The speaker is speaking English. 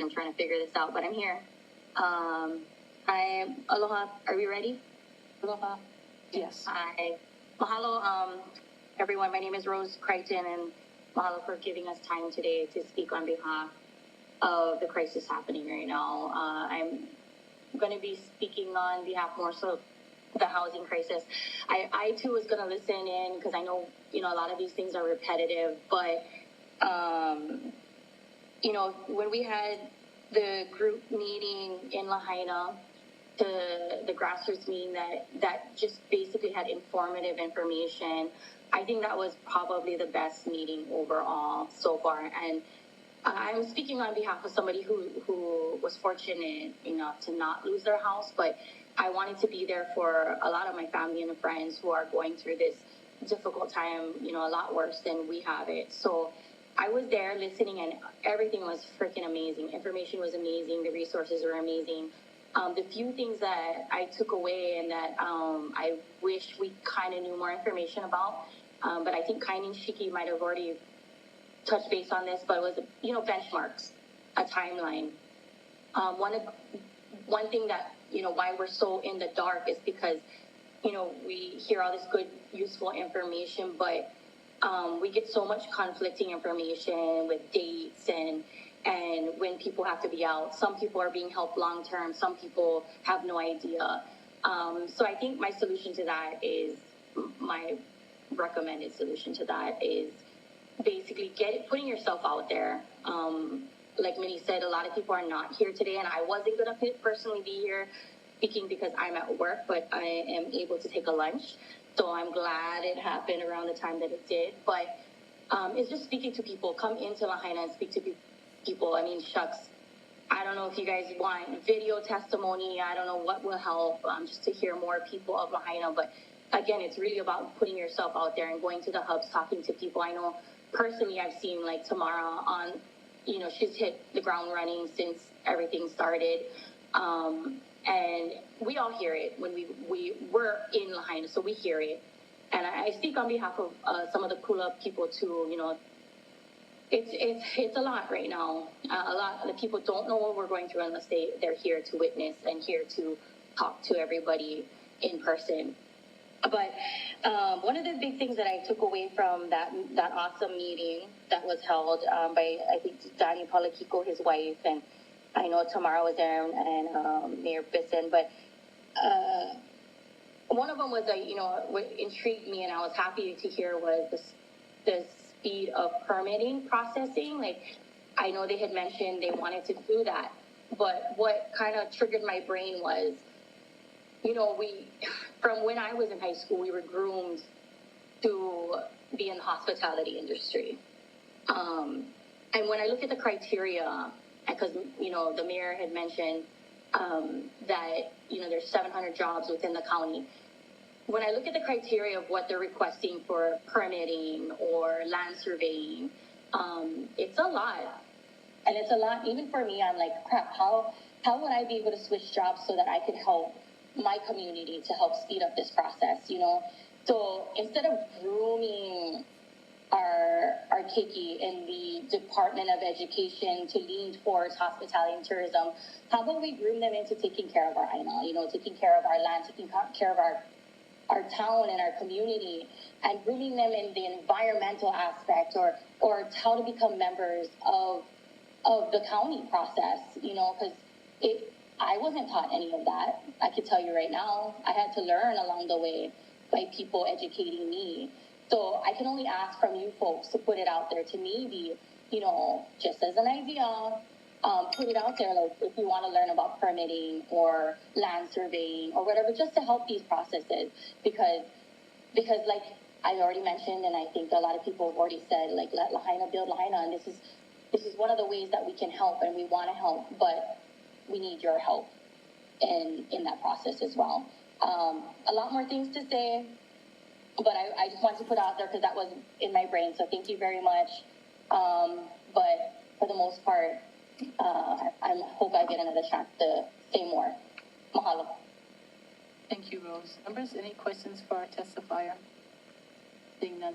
I'm trying to figure this out, but I'm here. Aloha. Are we ready? Aloha. Yes. Hi. Mahalo, everyone. My name is Rose Crichton, and mahalo for giving us time today to speak on behalf of the crisis happening right now. I'm going to be speaking on behalf more so of the housing crisis. I too was going to listen in because I know, a lot of these things are repetitive, but, when we had the group meeting in Lahaina, the grassroots meeting that just basically had informative information, I think that was probably the best meeting overall so far. And I'm speaking on behalf of somebody who was fortunate enough to not lose their house, but I wanted to be there for a lot of my family and friends who are going through this difficult time, a lot worse than we have it. So I was there listening, and everything was freaking amazing. Information was amazing. The resources were amazing. The few things that I took away and that I wish we kind of knew more information about, but I think Kaini and Shiki might have already touched base on this, but it was, benchmarks, a timeline. One thing that, why we're so in the dark is because, we hear all this good, useful information, but we get so much conflicting information with dates and when people have to be out. Some people are being helped long term. Some people have no idea. So I think my solution to that is, my recommended solution to that is basically putting yourself out there. Like Minnie said, a lot of people are not here today, and I wasn't going to personally be here speaking because I'm at work, but I am able to take a lunch. So I'm glad it happened around the time that it did. But it's just speaking to people. Come into Lahaina and speak to people. I mean, shucks. I don't know if you guys want video testimony. I don't know what will help just to hear more people of Lahaina. But again, it's really about putting yourself out there and going to the hubs, talking to people. I know personally I've seen like Tamara on, she's hit the ground running since everything started. And we all hear it when we're in Lahaina, so we hear it. And I speak on behalf of some of the Kula people too. It's a lot right now. A lot of the people don't know what we're going through unless they're here to witness and here to talk to everybody in person. But one of the big things that I took away from that awesome meeting that was held by, I think, Danny Palakiko, his wife, and I know Tamara was there, and Mayor Bisson, but one of them was, what intrigued me and I was happy to hear was the speed of permitting processing. Like, I know they had mentioned they wanted to do that, but what kind of triggered my brain was, from when I was in high school, we were groomed to be in the hospitality industry. And when I look at the criteria, because, the mayor had mentioned that, there's 700 jobs within the county. When I look at the criteria of what they're requesting for permitting or land surveying, it's a lot. And it's a lot, even for me. I'm like, crap, how would I be able to switch jobs so that I could help my community to help speed up this process, So instead of grooming our keiki in the Department of Education to lean towards hospitality and tourism, how about we groom them into taking care of our aina, taking care of our land, taking care of our town and our community, and grooming them in the environmental aspect or how to become members of the county process, because I wasn't taught any of that. I can tell you right now, I had to learn along the way by people educating me. So I can only ask from you folks to put it out there to maybe, just as an idea, put it out there, like if you want to learn about permitting or land surveying or whatever, just to help these processes. Because like I already mentioned, and I think a lot of people have already said, like, let Lahaina build Lahaina, and this is one of the ways that we can help, and we want to help, but we need your help in that process as well. A lot more things to say, but I just wanted to put out there because that was in my brain. So thank you very much. But for the most part, I hope I get another chance to say more. Mahalo. Thank you, Rose. Members, any questions for our testifier? Seeing none.